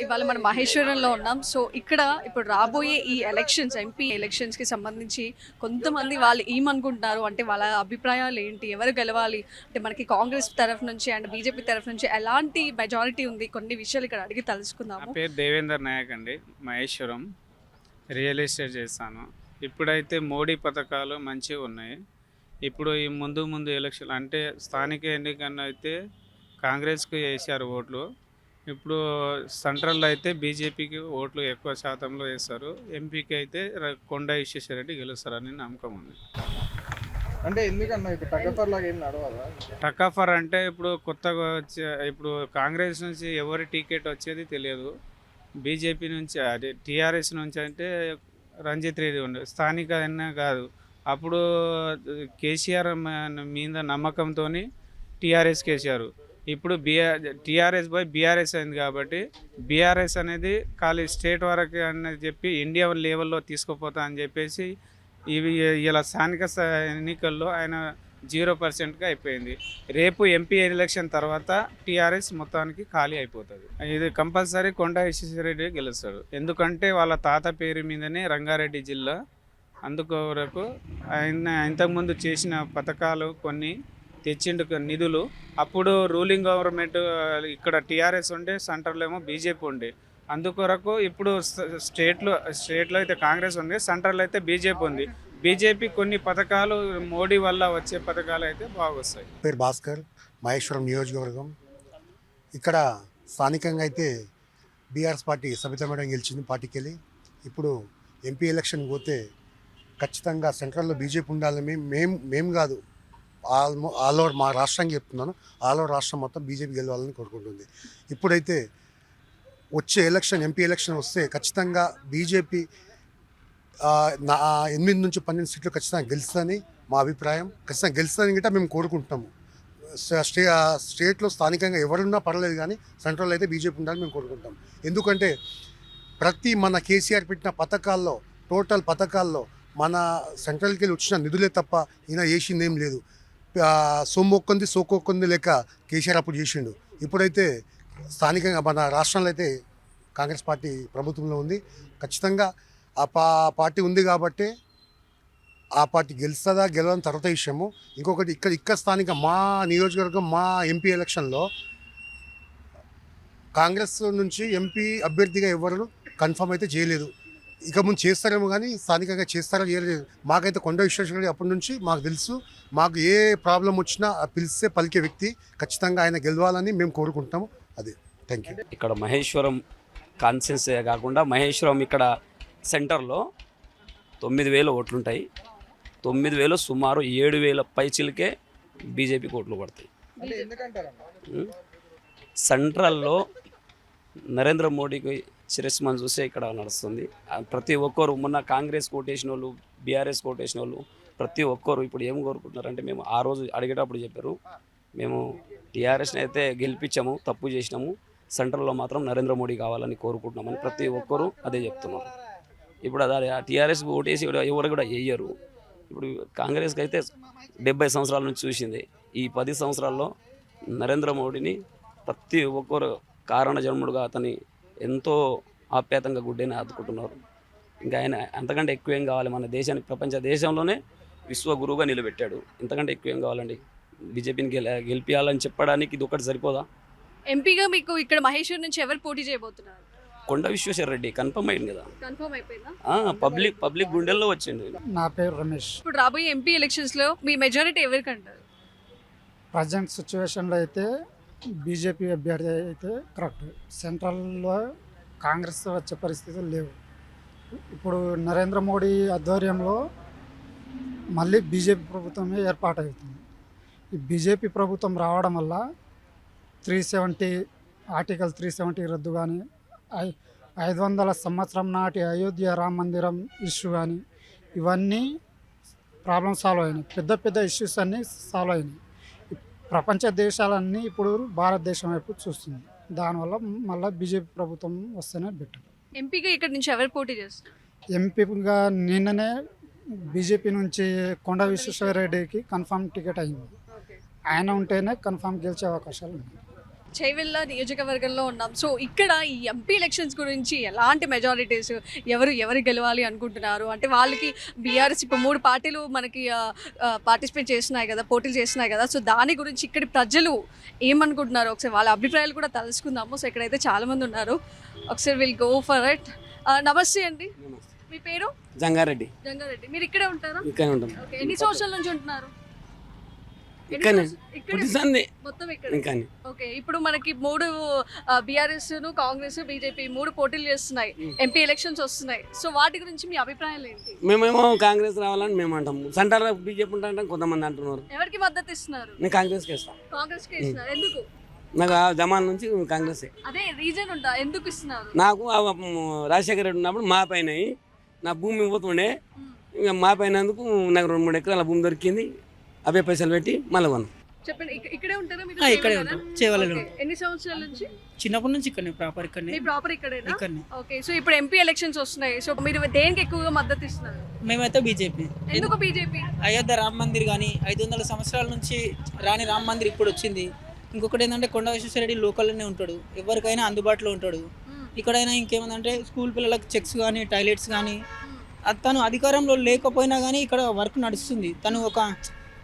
ఇవాళ మనం మహేశ్వరంలో ఉన్నాం. సో ఇక్కడ ఇప్పుడు రాబోయే ఈ ఎలక్షన్స్, ఎంపీ ఎలక్షన్స్‌కి సంబంధించి కొంతమంది వాళ్ళు ఏమనుకుంటున్నారు అంటే వాళ్ళ అభిప్రాయాలు ఏంటి? ఎవరు గెలవాలి? అంటే మనకి కాంగ్రెస్ తరఫు నుంచి అండ్ బీజేపీ తరఫు నుంచి ఎలాంటి మెజారిటీ ఉంది? కొన్ని విషయాలు ఇక్కడ అడిగి నా తెలుసుకుందాము. పేరు దేవేందర్ నాయక్ అండి. మహేశ్వరం రియల్ ఎస్టేట్ చేస్తాను. ఇప్పుడైతే మోడీ పథకాలు మంచిగా ఉన్నాయి. ఇప్పుడు ఈ ముందు ముందు ఎలక్షన్ అంటే స్థానిక ఎన్నికల్లో అయితే కాంగ్రెస్కి వేసారు ఓట్లు. ఇప్పుడు సెంట్రల్లో అయితే బీజేపీకి ఓట్లు ఎక్కువ శాతంలో వేస్తారు. ఎంపీకి అయితే కొండ విశ్వేశ్వరరెడ్డి గెలుస్తారని నమ్మకం ఉంది. అంటే ఎందుకన్నా ఇప్పుడు టగఫర్ లాగా ఏం నడవదా? టకాఫర్ అంటే ఇప్పుడు కొత్తగా వచ్చే ఇప్పుడు కాంగ్రెస్ నుంచి ఎవరి టికెట్ వచ్చేది తెలియదు. బీజేపీ నుంచి అదే టీఆర్ఎస్ నుంచి అంటే రంజిత్ రెడ్డి ఉండే స్థానిక అయినా కాదు. అప్పుడు కేసీఆర్ మీద నమ్మకంతో టీఆర్ఎస్కి వేసారు. ఇప్పుడు టీఆర్ఎస్ పోయి బీఆర్ఎస్ అయింది కాబట్టి బీఆర్ఎస్ అనేది ఖాళీ స్టేట్ వరకు అని చెప్పి ఇండియా లెవెల్లో తీసుకుపోతా అని చెప్పేసి ఇవి ఇలా స్థానిక ఎన్నికల్లో ఆయన 0%గా అయిపోయింది. రేపు ఎంపీ ఎలక్షన్ తర్వాత టీఆర్ఎస్ మొత్తానికి ఖాళీ అయిపోతుంది. ఇది కంపల్సరీ కొండ విశ్వేశ్వరరెడ్డి గెలుస్తాడు. ఎందుకంటే వాళ్ళ తాత పేరు మీదనే రంగారెడ్డి జిల్లా. అందుకొరకు ఆయన ఇంతకుముందు చేసిన పథకాలు కొన్ని తెచ్చిండు నిధులు. అప్పుడు రూలింగ్ గవర్నమెంట్ ఇక్కడ టీఆర్ఎస్ ఉండే, సెంటర్లో ఏమో బీజేపీ ఉండే. అందుకొరకు ఇప్పుడు స్టేట్లో అయితే కాంగ్రెస్ ఉంది, సెంట్రల్ అయితే బీజేపీ ఉంది. బీజేపీ కొన్ని పథకాలు మోడీ వల్ల వచ్చే పథకాలు అయితే బాగొస్తాయి. పేరు భాస్కర్, మహేశ్వరం నియోజకవర్గం. ఇక్కడ స్థానికంగా అయితే బీఆర్ఎస్ పార్టీ సబితా మేడం గెలిచింది పార్టీకి వెళ్ళి. ఇప్పుడు ఎంపీ ఎలక్షన్ పోతే ఖచ్చితంగా సెంట్రల్లో బీజేపీ ఉండాలని మేము కాదు, ఆల్ ఓవర్ మా రాష్ట్రానికి చెప్తున్నాను, ఆల్ ఓవర్ రాష్ట్రం మొత్తం బీజేపీ గెలవాలని కోరుకుంటుంది. ఇప్పుడైతే వచ్చే ఎలక్షన్ ఎంపీ ఎలక్షన్ వస్తే ఖచ్చితంగా బీజేపీ 8 నుంచి 12 సీట్లు ఖచ్చితంగా గెలుస్తుందని మా అభిప్రాయం. ఖచ్చితంగా గెలుస్తుందని గిట్ట మేము కోరుకుంటున్నాము. స్టేట్లో స్థానికంగా ఎవరున్నా పర్లేదు, కానీ సెంట్రల్ అయితే బీజేపీ ఉండాలని మేము కోరుకుంటాం. ఎందుకంటే ప్రతి మన కేసీఆర్ పెట్టిన పథకాల్లో, టోటల్ పథకాల్లో మన సెంట్రల్కి వెళ్ళి వచ్చిన నిధులే తప్ప ఈయన చేసింది ఏం లేదు. సొమ్మొక్కంది సోకొక్కంది లెక్క కేసీఆర్ అప్పుడు చేసిండు. ఇప్పుడైతే స్థానికంగా మన రాష్ట్రంలో అయితే కాంగ్రెస్ పార్టీ ప్రభుత్వంలో ఉంది. ఖచ్చితంగా ఆ పార్టీ ఉంది కాబట్టి ఆ పార్టీ గెలుస్తుందా గెలవని తర్వాత విషయము. ఇంకొకటి ఇక్కడ స్థానిక మా నియోజకవర్గం మా ఎంపీ ఎలక్షన్లో కాంగ్రెస్ నుంచి ఎంపీ అభ్యర్థిగా ఎవరు కన్ఫర్మ్ అయితే చేయలేదు. ఇక ముందు చేస్తారేమో కానీ స్థానికంగా చేస్తారో చేయలేదు. మాకైతే కొండ విశ్వేశ్వరరెడ్డి అప్పటి నుంచి మాకు తెలుసు. మాకు ఏ ప్రాబ్లం వచ్చినా పిలిస్తే పలికే వ్యక్తి. ఖచ్చితంగా ఆయన గెలవాలని మేము కోరుకుంటాము. అదే. Thank you. ఇక్కడ మహేశ్వరం కాన్స్టిట్యున్సీ కాకుండా మహేశ్వరం ఇక్కడ సెంటర్లో 9,000 ఓట్లుంటాయి. 9,000 సుమారు 7,000 పైచిలకే బీజేపీకి ఓట్లు పడతాయి. అంటే ఎందుకంటారన్నా? సెంట్రల్లో నరేంద్ర మోడీకి శిరస్సుమని చూస్తే ఇక్కడ నడుస్తుంది. ప్రతి ఒక్కరు మొన్న కాంగ్రెస్ కోటేసిన వాళ్ళు, బీఆర్ఎస్ కోటేసిన వాళ్ళు ప్రతి ఒక్కరు ఇప్పుడు ఏం కోరుకుంటున్నారంటే, మేము ఆ రోజు అడిగేటప్పుడు చెప్పారు, మేము టీఆర్ఎస్ని అయితే గెలిపించాము, తప్పు చేసినాము, సెంట్రల్లో మాత్రం నరేంద్ర మోడీ కావాలని కోరుకుంటున్నామని ప్రతి ఒక్కరు అదే చెప్తున్నారు. ఇప్పుడు అదే ఆ టీఆర్ఎస్కి ఓటేసి ఎవరు కూడా వేయరు. ఇప్పుడు కాంగ్రెస్కి అయితే 70 సంవత్సరాల నుంచి చూసింది. ఈ 10 సంవత్సరాల్లో నరేంద్ర మోడీని ప్రతి ఒక్కరు కారణ జన్ముడుగా అతని ఎంతో ఆప్యాయంగా గుడ్డేని ఆదుకుంటున్నారు. ఇంకా ఆయన అంతకంటే ఎక్కువేం కావాలి? మన దేశానికి ప్రపంచ దేశంలోనే విశ్వగురువుగా నిలబెట్టాడు. ఇంతకంటే ఎక్కువేం కావాలండి? బీజేపీని గెలిపించాలని చెప్పడానికి ఇది ఒకటి సరిపోదా? ఎంపీగా మీకు ఇక్కడ మహేశ్వరం నుంచి ఎవరు పోటీ చేయబోతున్నారు? కొండ విశ్వేశ్వరరెడ్డి కన్ఫర్మ్ అయింది కదా. కన్ఫర్మ్ అయిపోయిందా? పబ్లిక్ గుండెల్లో వచ్చిండు. నా పేరు రమేష్. ఇప్పుడు రాబోయే ఎంపీ ఎలక్షన్స్లో మీ మెజారిటీ ఎవరికి అంటారు? ప్రజెంట్ సిచ్యువేషన్లో అయితే బీజేపీ అభ్యర్థి అయితే కరెక్ట్. సెంట్రల్లో కాంగ్రెస్ వచ్చే పరిస్థితులు లేవు. ఇప్పుడు నరేంద్ర మోడీ ఆధ్వర్యంలో మళ్ళీ బీజేపీ ప్రభుత్వమే ఏర్పాటవుతుంది. ఈ బీజేపీ ప్రభుత్వం రావడం వల్ల 370 ఆర్టికల్ 370 రద్దు కానీ, 500 సంవత్సరం నాటి అయోధ్య రామ మందిరం ఇష్యూ కానీ, ఇవన్నీ ప్రాబ్లమ్ సాల్వ్ అయినాయి. పెద్ద ఇష్యూస్ అన్నీ సాల్వ్ అయినాయి. ప్రపంచ దేశాలన్నీ ఇప్పుడు భారతదేశం వైపు చూస్తుంది. దానివల్ల మళ్ళీ బీజేపీ ప్రభుత్వం వస్తేనే బెటర్. ఎంపీగా ఇక్కడ నుంచి ఎవరు పోటీ చేస్తారు? ఎంపీగా నిన్ననే బీజేపీ నుంచి కొండ విశ్వేశ్వరరెడ్డికి కన్ఫర్మ్ టికెట్ అయింది. ఆయన ఉంటేనే కన్ఫర్మ్ గెలిచే అవకాశాలు ఉన్నాయి. చేవెళ్ళ నియోజకవర్గంలో ఉన్నాం. సో ఇక్కడ ఈ ఎంపీ ఎలక్షన్స్ గురించి ఎలాంటి మెజారిటీస్ ఎవరు గెలవాలి అనుకుంటున్నారు? అంటే వాళ్ళకి బీఆర్ఎస్ ఇప్పుడు 3 పార్టీలు మనకి పార్టిసిపేట్ చేస్తున్నాయి కదా, పోటీలు చేస్తున్నాయి కదా. సో దాని గురించి ఇక్కడి ప్రజలు ఏమనుకుంటున్నారు ఒకసారి వాళ్ళ అభిప్రాయాలు కూడా తెలుసుకుందాము. సో ఇక్కడైతే చాలా మంది ఉన్నారు. ఒకసారి విల్ గో ఫర్ ఇట్. నమస్తే అండి, మీ పేరు? జంగారెడ్డి. జంగారెడ్డి. మీరు ఇక్కడే ఉంటారా? ఇక్కడే ఉంటాం. ఓకే, ఎన్ని సంవత్సరాల నుంచి ఉంటున్నారు? ఇక్కడనే ఇక్కడే పుట్టింది మొత్తం ఇక్కడ. ఇంకా ఓకే, ఇప్పుడు మనకి 3 బీఆర్ఎస్ కాంగ్రెస్ బీజేపీ 3 పోటీలు చేస్తున్నాయి, ఎంపీ ఎలక్షన్స్ వస్తున్నాయి. సో వాటి గురించి మీ అభిప్రాయాలు ఏంటి? మేమేమో కాంగ్రెస్ రావాలని మేము అంటాం. సెంటర్ బీజేపీ ఉంటాం కొంతమంది అంటున్నారు. ఎవరికి మద్దతు ఇస్తున్నారు? నేను కాంగ్రెస్కి ఇస్తాను. కాంగ్రెస్ కి ఇస్తున్నారు. ఎందుకు? నాకు ఆ జమాన్ నుంచి కాంగ్రెసే. అదే రీజన్ ఉందా ఎందుకు ఇస్తున్నారు? నాకు రాజశేఖర రెడ్డి ఉన్నప్పుడు మా పైన నా భూమి పోతుండే, ఇంకా మా పైన నాకు 2-3 ఎకరాల భూమి దొరికింది. అవే పైసలు పెట్టి మళ్ళీ కొన్నాం. చెప్పండి, ఇక్కడే ఉంటారా మీరు? ఇక్కడే ఉంటాం, చేవలలో. ఓకే, ఎన్ని సంవత్సరాల నుంచి? చిన్నప్పటి నుంచి ఇక్కడనే, ప్రాపర్ ఇక్కడనే. మీ ప్రాపర్ ఇక్కడేనా? ఇక్కడనే. ఓకే, సో ఇప్పుడు ఎంపీ ఎలక్షన్స్ వస్తున్నాయి. సో మీరు దేనికి ఎక్కువగా మద్దతు ఇస్తున్నారు? మేమైతే బీజేపీ. ఎందుకు బీజేపీ? అయోధ్య రామ మందిర్ కానీ 500 సంవత్సరాల నుంచి రాని రామ మందిర్ ఇప్పుడు వచ్చింది. ఇంకొకటి ఏంటంటే కొండ విశ్వేశ్వరరెడ్డి లోకల్లోనే ఉంటాడు, ఎవరికైనా అందుబాటులో ఉంటాడు. ఇక్కడైనా ఇంకేమందంటే స్కూల్ పిల్లలకు చెక్స్ కానీ టాయిలెట్స్ కానీ తను అధికారంలో లేకపోయినా కానీ ఇక్కడ వర్క్ నడుస్తుంది. తను ఒక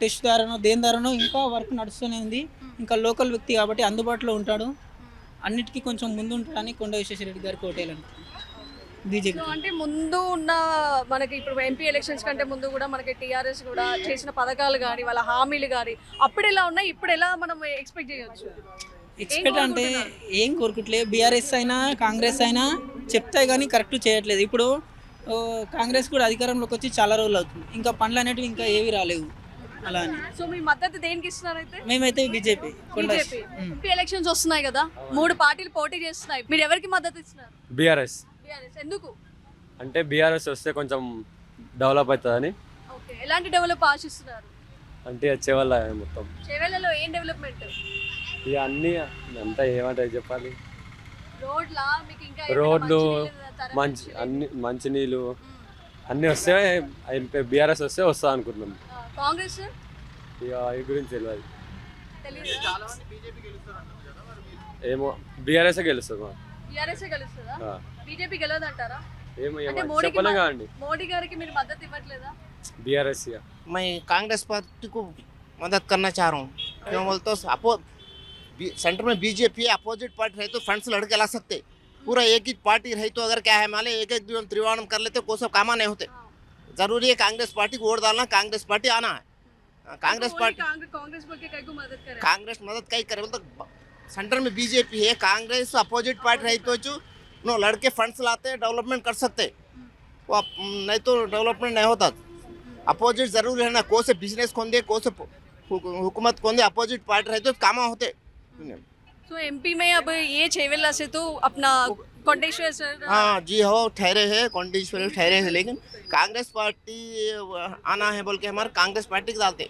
టెస్ట్ ద్వారానో దేని ద్వారానో ఇంకా వర్క్ నడుస్తూనే ఉంది. ఇంకా లోకల్ వ్యక్తి కాబట్టి అందుబాటులో ఉంటాడు, అన్నిటికీ కొంచెం ముందు ఉంటాడని కొండ విశ్వేశ్వరరెడ్డి గారికి ఓటేయాలనుకుంటున్నాను బీజేపీ. సో అంటే ముందు ఉన్న మనకి ఇప్పుడు ఎంపీ ఎలక్షన్స్ కంటే ముందు కూడా మనకి టీఆర్ఎస్ కూడా చేసిన పథకాలు కానీ వాళ్ళ హామీలు కానీ అప్పుడు ఎలా ఉన్నాయి, ఇప్పుడు ఎలా మనం ఎక్స్పెక్ట్ చేయొచ్చు? ఎక్స్పెక్ట్ అంటే ఏం కోరుకుంటలేదు. బీఆర్ఎస్ అయినా కాంగ్రెస్ అయినా చెప్తాయి కానీ కరెక్ట్ చేయట్లేదు. ఇప్పుడు కాంగ్రెస్ కూడా అధికారంలోకి వచ్చి చాలా రోజులు అవుతుంది, ఇంకా పనులు అనేటివి ఇంకా ఏవి రాలేవు. అలా అని సో మీ మద్దతు దేనికి ఇస్తున్నారు అయితే? మేమైతే బీజేపీ. ఎంపీ ఎలక్షన్స్ వస్తున్నాయి కదా, 3 పార్టీలు పోటీ చేస్తున్నాయి. మీరు ఎవరికి మద్దతు ఇస్తున్నారు? బీఆర్ఎస్. బీఆర్ఎస్ ఎందుకు? అంటే బీఆర్ఎస్ వస్తే కొంచెం డెవలప్ అవుతుందని. ఓకే, ఎలాంటి డెవలప్ ఆశిస్తున్నారు? అంటే వచ్చే వల్ల మొత్తం చేవెళ్ళలో ఏం డెవలప్మెంట్? ఇక అన్నీ అంతా ఏమంటారు చెప్పాలి. రోడ్లా మీకు ఇంకా రోడ్లు మంచినీళ్ళు అన్నీ వస్తే బీఆర్ఎస్ వస్తే వస్తా అనుకుంటున్నాం. కాంగ్రెస్ ఇక ఈ గురించి తెలియదు. తెలియదు. ఏమో బీఆర్ఎస్ గెలుస్తుంది. టీఆర్ఎస్ గెలుస్తుందా? బీజేపీ గెలవదంటారా? ఏమో అంటే చెప్పలేం కదండి. మోడీ గారికి మీరు మద్దతు ఇవ్వట్లేదా? బీఆర్ఎస్. मैं कांग्रेस पार्टी को मदद करना चाह रहा हूँ। क्यों बोलते हो, सेंटर में बीजेपी अपोजिट पार्टी रही तो फंड्स लड़के ला सकते। पूरा एक ही पार्टी रही तो अगर क्या है माले एक त्रिवाणम कर लेते, कोई सब कामा नहीं होते। जरूरी है कांग्रेस पार्टी को वोट डालना, कांग्रेस पार्टी आना है। कांग्रेस पार्टी कांग्रेस बोल के कई को मदद करे? कांग्रेस मदद कई करे बोलते, सेंटर में बीजेपी है, कांग्रेस अपोजिट पार्टी रही तो नो लड़के फंड्स लाते, डेवलपमेंट कर सकते। वो नहीं तो डेवलपमेंट नहीं होता। अपोजिट जरूर है ना, को से बिजनेस खोल दे, को से हुकूमत खोल दे, अपोजिट पार्टी रहे तो काम होते। तो एमपी में अब ये छेवेला से तो अपना कोंडेश्वर सर हाँ जी हो ठहरे हैं, कोंडेश्वर ठहरे हैं, लेकिन कांग्रेस पार्टी आना है बोल के हमारे कांग्रेस पार्टी को डालते।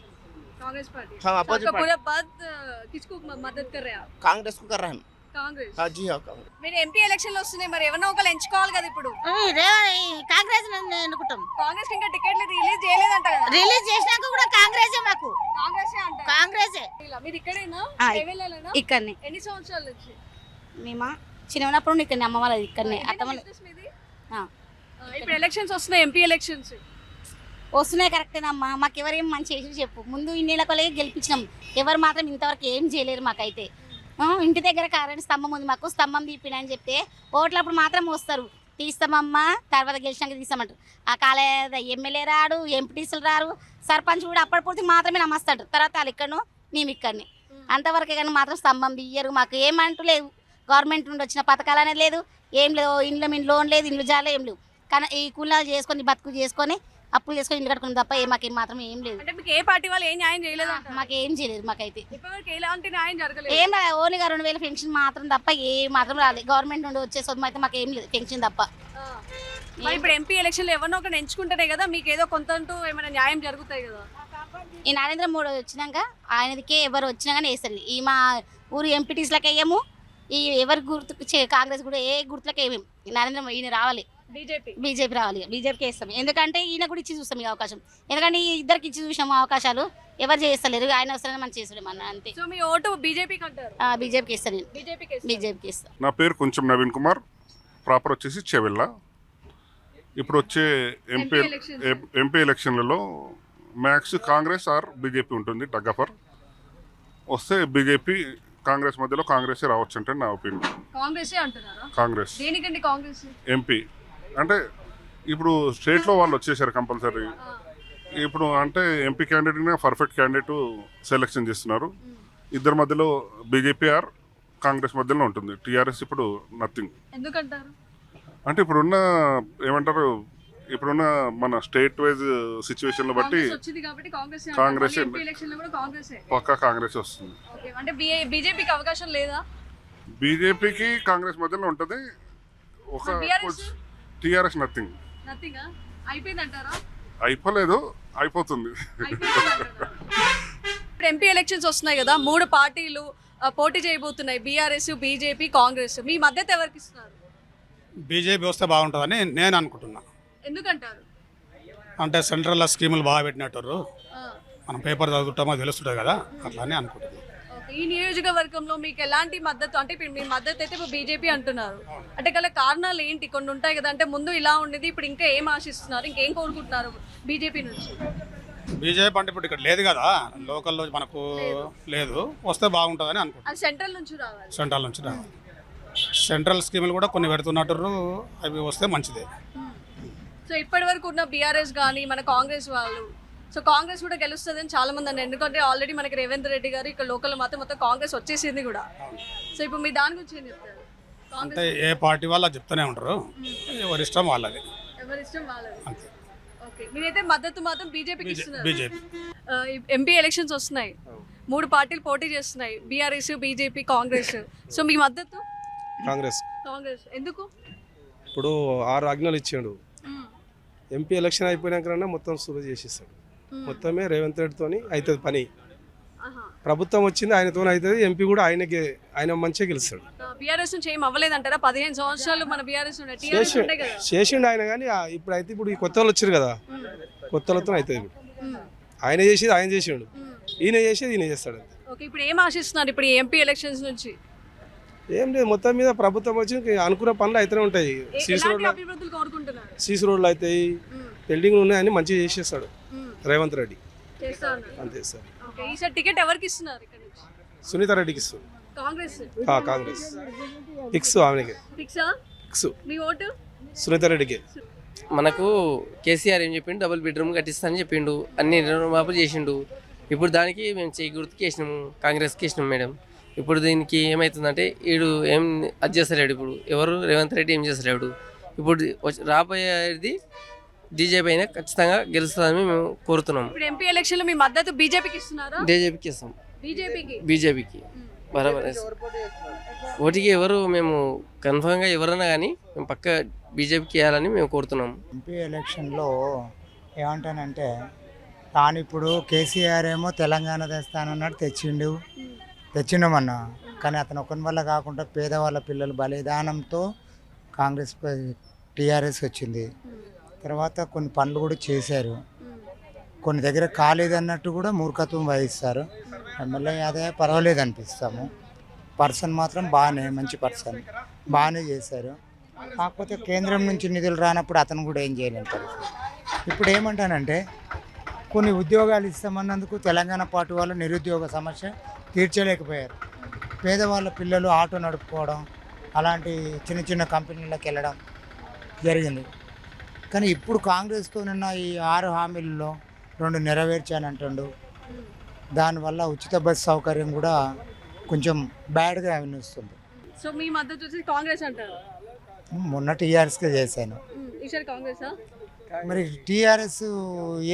कांग्रेस पार्टी हाँ, अपोजिट आपका पूरा बात किसको मदद कर रहे हैं आप? कांग्रेस को कर रहे हैं। కాంగ్రెస్. हाँ जी हाँ कांग्रेस। మీరు ఎంపీ ఎలక్షన్లు వస్తున్నాయి, మరి ఎవరినో ఒకరు ఎంచుకోవాలి కదా ఇప్పుడు. కాంగ్రెస్ ఎన్నుకుంటాం. కాంగ్రెస్ ఇంకా టికెట్లు రిలీజ్ చేయలేదంట కదా? రిలీజ్ చేసినాక కూడా కాంగ్రెసే మాకు. కాంగ్రెస్ అంటారు. కాంగ్రెసే. మీరు ఇక్కడేనా? చేవెళ్ళాలేనా? ఇక్కడనే. ఎన్ని సంవత్సరాల నుంచి? మేమా చిన్నప్పుడు నుండి ఇక్కడనే, అమ్మ వాళ్ళది ఇక్కడనే, అత్తమ్మ. ఇప్పుడు ఎలక్షన్స్ వస్తున్నాయి, ఎంపీ ఎలక్షన్స్ వస్తున్నాయి కరెక్టేనమ్మా. మాకు ఎవరేం మంచి చేసి చెప్పు. ముందు ఇన్నేళ్ళ కొలగే గెలిపించినాం, ఎవరు మాత్రం ఇంతవరకు ఏం చేయలేరు మాకైతే. ఇంటి దగ్గర కరెంట్ స్తంభం ఉంది, మాకు స్తంభం తీపిన అని చెప్తే ఓట్లప్పుడు మాత్రం వస్తారు, తీస్తామమ్మా తర్వాత గెలిచినాక తీస్తామంటారు. ఆ కాలే ఎమ్మెల్యే రాడు, ఎంపీటీసీలు రారు, సర్పంచ్ కూడా అప్పటి పూర్తి మాత్రమే నమ్మస్తాడు. తర్వాత వాళ్ళు ఇక్కడను మేము ఇక్కడని అంతవరకే, కానీ మాత్రం స్తంభం తీయరు. మాకు ఏమంటూ లేవు, గవర్నమెంట్ నుండి వచ్చిన పథకాలు అనేది లేదు, ఏం లేదు. ఇంట్లో మీ లోన్ లేదు, ఇంట్లో జాలే ఏం లేవు. కానీ ఈ కూలాలు చేసుకొని బతుకు చేసుకొని అప్పులు చేసుకొని ఇల్లు కట్టుకుని తప్ప మాకేం మాత్రం ఏం లేదు. అంటే మీకు ఏ పార్టీ వాళ్ళు ఏ న్యాయం చేయలేదు? మాకేం చేయలేదు. మాకైతే ఇప్పటివరకు ఎలాంటి న్యాయం జరగలేదు. ఏం ఓన్గా 2000 పెన్షన్ మాత్రం తప్ప ఏ మాత్రం రాలేదు. గవర్నమెంట్ నుండి వచ్చే సొమ్ము అయితే మాకు ఏం లేదు, పెన్షన్ తప్ప. మరి ఇప్పుడు ఎంపీ ఎలక్షన్లో ఎవరినో ఒకరు ఎంచుకుంటేనే కదా మీకు ఏదో కొంత ఏమైనా న్యాయం జరుగుతాయి కదా. ఈ నరేంద్ర మోడీ వచ్చినాక ఆయనదికే ఎవరు వచ్చినా కానీ వేస్తారు. ఈ మా ఊరు ఎంపీటీస్లకి వేయము, ఈ ఎవరి గుర్తుకు కాంగ్రెస్ కూడా ఏ గుర్తులకు ఏమేమి నరేంద్ర మోడీ ఈయన రావాలి, బీజేపీ రావాలి, బీజేపీకి ఇస్తాం. ఎందుకంటే ఈయన కూడా ఇచ్చి చూస్తాం ఈ అవకాశం. ఎందుకంటే ఈ ఇద్దరికి ఇచ్చి చూసాము అవకాశాలు, ఎవరు చేస్తలేరు. ఆయన అవసరం మనం చేసుడే మన అంతే. సో మీ ఓటు బీజేపీకి అంటారు? బీజేపీకి ఇస్తాను నేను, బీజేపీకి బీజేపీకి ఇస్తాను. నా పేరు కొంచెం నవీన్ కుమార్, ప్రాపర్ వచ్చేసి చెవెళ్ళ. ఇప్పుడు వచ్చే ఎంపీ ఎలక్షన్లలో మ్యాక్స్ కాంగ్రెస్ ఆర్ బీజేపీ ఉంటుంది. టగ్గఫర్ వస్తే బీజేపీ కాంగ్రెస్ మధ్యలో కాంగ్రెస్ రావచ్చు అంటే నా ఒపీనియన్. కాంగ్రెస్ అంటున్నారా? కాంగ్రెస్ దేనికండి కాంగ్రెస్? ఎంపీ అంటే ఇప్పుడు స్టేట్లో వాళ్ళు వచ్చేసారు కంపల్సరీ. ఇప్పుడు అంటే ఎంపీ క్యాండిడేట్ని పర్ఫెక్ట్ క్యాండిడేట్ సెలెక్షన్ చేస్తున్నారు. ఇద్దరి మధ్యలో బీజేపీ ఆర్ కాంగ్రెస్ మధ్యలో ఉంటుంది. టీఆర్ఎస్ ఇప్పుడు నథింగ్. ఎందుకంటారు? అంటే ఇప్పుడున్న ఏమంటారు, ఇప్పుడున్న మన స్టేట్ వైజ్ సిచ్యువేషన్లు బట్టి కాంగ్రెస్ పక్కా కాంగ్రెస్ వస్తుంది. అంటే బీజేపీకి అవకాశం లేదా? బీజేపీకి కాంగ్రెస్ మధ్యలో ఉంటుంది. ఒక టీఆర్ఎస్ నథింగ్. అయిపోయిందంటారా? అయిపోలేదు, అయిపోతుంది. ఇప్పుడు ఎంపీ ఎలక్షన్స్ వస్తున్నాయి కదా, 3 పార్టీలు పోటీ చేయబోతున్నాయి, బీఆర్ఎస్, బీజేపీ, కాంగ్రెస్. మీ మద్దతు ఎవరికి ఇస్తున్నారు? బీజేపీ వస్తే బాగుంటుందని నేను అనుకుంటున్నా. ఎందుకంటారు? అంటే సెంట్రల్ స్కీములు బాగా పెట్టినట్టు మనం పేపర్ చదువుతామో తెలుస్తుంటుంది కదా, అట్లానే అనుకుంటున్నాను. ఈ నియోజకవర్గంలో మీకు ఎలాంటి మద్దతు? అంటే ఇప్పుడు మీ మద్దతు అయితే ఇప్పుడు బీజేపీ అంటున్నారు, అంటే గల కారణాలు ఏంటి? కొన్ని ఉంటాయి కదా, అంటే ముందు ఇలా ఉండేది, ఇప్పుడు ఇంకా ఏం ఆశిస్తున్నారు, ఇంకేం కోరుకుంటున్నారు బీజేపీ నుంచి? బీజేపీ అంటే ఇప్పుడు ఇక్కడ లేదు కదా, లోకల్లో మనకు లేదు, వస్తే బాగుంటుందని అనుకుంటున్నాను. అది సెంట్రల్ నుంచి రావాలి. సెంట్రల్ నుంచి రావాలి. సెంట్రల్ స్కీములు కూడా కొన్ని పెడుతున్నట్టు, అవి వస్తే మంచిదే. సో ఇప్పటి వరకు ఉన్న బీఆర్ఎస్ కానీ మన కాంగ్రెస్ వాళ్ళు, సో కాంగ్రెస్ కూడా గెలుస్తుందని చాలా మంది అన్నారు. ఎందుకంటే ఆల్రెడీ మనకి రేవంత్ రెడ్డి గారు ఇక్కడ లోకల్ మొత్తం కాంగ్రెస్ వచ్చేసింది కూడా. సో ఇప్పుడు మీ దాని గురించి ఏం చెప్తారు? అంటే ఏ పార్టీ వాళ్ళు చెప్తూనే ఉంటారు, ఎవరి ఇష్టం వాళ్ళది. ఎవరి ఇష్టం వాళ్ళది. అంతే. ఓకే, మీరైతే మద్దతు మాత్రం బీజేపీకి ఇస్తున్నారు. బీజేపీ. ఎంపీ ఎలక్షన్స్ వస్తున్నాయి, 3 పార్టీలు పోటీ చేస్తున్నాయి, బీఆర్ఎస్, బీజేపీ, కాంగ్రెస్. సో మీ మద్దతు? కాంగ్రెస్. కాంగ్రెస్ ఎందుకు? ఇప్పుడు 6 ఆజ్ఞలు ఇచ్చాడు. ఎంపీ ఎలక్షన్ అయిపోయినాకన్నా మొత్తం సులువు చేసేస్తాడు. మొత్తమే రేవంత్ రెడ్డితోని అవుతుంది పని. ప్రభుత్వం వచ్చింది ఆయనతో అవుతుంది, ఎంపీ కూడా ఆయన మంచిగా గెలుస్తాడు. బీఆర్ఎస్ నుంచి ఏం అవ్వలేదంటారా? 15 సంవత్సరాలు మన బీఆర్ఎస్ చేసిండు ఆయన, కానీ ఇప్పుడు ఈ కొత్త వాళ్ళు వచ్చారు కదా, కొత్త వాళ్ళతో అవుతుంది. ఆయన చేసేది ఆయన చేసిండు, ఈయన చేసేది ఈయన చేస్తాడు. ఓకే, ఇప్పుడు ఏం ఆశిస్తున్నారు ఇప్పుడు ఎంపీ ఎలక్షన్స్ నుంచి? ఏం లేదు, మొత్తం మీద ప్రభుత్వం వచ్చి అనుకున్న పనులు అయితేనే ఉంటాయి. సీసీ రోడ్లు అవుతాయి, బిల్డింగ్లు ఉన్నాయని మంచిగా చేసేస్తాడు రేవంత్ రెడ్డి. అంతే సార్. ఈసారి టికెట్ ఎవరికి ఇస్తున్నారు? సునీత రెడ్డికి ఇస్తుంది. కాంగ్రెస్ ఫిక్స్. ఆమెకి ఫిక్స్. మీ ఓటు సునీత రెడ్డికి. మనకు కేసీఆర్ ఏం చెప్పిండు, డబుల్ బెడ్రూమ్ కట్టిస్తానని చెప్పిండు, అన్ని రుణమాఫీ చేసిండు. ఇప్పుడు దానికి మేము చేయి గుర్తుకి వేసినాము, కాంగ్రెస్కి వేసినాము మేడం. ఇప్పుడు దీనికి ఏమవుతుందంటే వీడు ఏం అది చేస్తలేడు. ఇప్పుడు ఎవరు రేవంత్ రెడ్డి ఏం చేస్తలేడు. ఇప్పుడు రాబోయేది బీజేపీ అయినా ఖచ్చితంగా గెలుస్తుందని మేము కోరుతున్నాం. ఇప్పుడు ఎంపీ ఎలక్షన్లో మీ మద్దతు బీజేపీకి ఇస్తున్నారా? బీజేపీకి ఇస్తాం. బీజేపీకి బరాబర్. ఓటికి ఎవరు మేము కన్ఫర్మ్గా ఎవరన్నా కానీ మేము పక్క బీజేపీకి వేయాలని మేము కోరుతున్నాం. ఎంపీ ఎలక్షన్లో ఏమంటానంటే తాను ఇప్పుడు కేసీఆర్ ఏమో తెలంగాణ తెస్తానన్నాడు, తెచ్చిండమన్నా. కానీ అతను ఒకరి వల్ల కాకుండా పేదవాళ్ళ పిల్లలు బలిదానంతో కాంగ్రెస్ టీఆర్ఎస్ వచ్చింది. తర్వాత కొన్ని పనులు కూడా చేశారు, కొన్ని దగ్గర కాలేదన్నట్టు కూడా మూర్ఖత్వం వహిస్తారు. ఎమ్మెల్యే అదే పర్వాలేదు అనిపిస్తాము. పర్సన్ మాత్రం మంచి పర్సన్, బాగానే చేశారు. కాకపోతే కేంద్రం నుంచి నిధులు రానప్పుడు అతను కూడా ఏం చేయలేని పరిస్థితి. ఇప్పుడు ఏమంటానంటే కొన్ని ఉద్యోగాలు ఇస్తామన్నందుకు తెలంగాణ పార్టీ వాళ్ళు నిరుద్యోగ సమస్య తీర్చలేకపోయారు. పేదవాళ్ళ పిల్లలు ఆటో నడుపుకోవడం, అలాంటి చిన్న చిన్న కంపెనీలకు వెళ్ళడం జరిగింది. కానీ ఇప్పుడు కాంగ్రెస్తో నిన్న ఈ 6 హామీలలో 2 నెరవేర్చానంటుండు. దానివల్ల ఉచిత బస్సు సౌకర్యం కూడా కొంచెం బ్యాడ్గా అనిపిస్తుంది. సో మీ మద్దతు వచ్చి కాంగ్రెస్ అంటారు? మొన్న టీఆర్ఎస్కే చేశాను. మరి టీఆర్ఎస్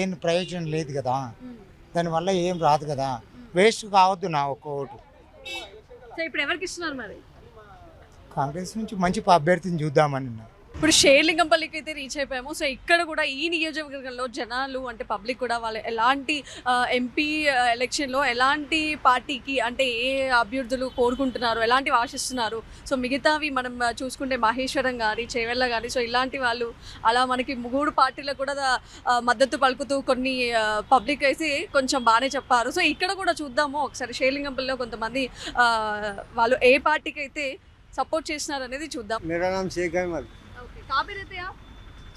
ఏం ప్రయోజనం లేదు కదా, దానివల్ల ఏం రాదు కదా, వేస్ట్ కావద్దు నా ఒక్క ఓటు. ఇప్పుడు ఎవరికి ఇస్తున్నారు మరి? కాంగ్రెస్ నుంచి మంచి అభ్యర్థిని చూద్దామని. ఇప్పుడు షేర్లింగంపల్లికి అయితే రీచ్ అయిపోయాము. సో ఇక్కడ కూడా ఈ నియోజకవర్గంలో జనాలు అంటే పబ్లిక్ కూడా వాళ్ళు ఎలాంటి ఎంపీ ఎలక్షన్లో ఎలాంటి పార్టీకి అంటే ఏ అభ్యర్థులు కోరుకుంటున్నారు, ఎలాంటివి ఆశిస్తున్నారు. సో మిగతావి మనం చూసుకుంటే మహేశ్వరం కానీ చేవెళ్ళ కానీ సో ఇలాంటి వాళ్ళు అలా మనకి 3 పార్టీలకు కూడా మద్దతు పలుకుతూ కొన్ని పబ్లిక్ అయితే కొంచెం బాగానే చెప్పారు. సో ఇక్కడ కూడా చూద్దాము ఒకసారి షేర్లింగంపల్లిలో కొంతమంది వాళ్ళు ఏ పార్టీకి అయితే సపోర్ట్ చేస్తున్నారు అనేది చూద్దాం. मेरा नाम शेख अहमद, ओके, कहाँ पे रहते हैं आप?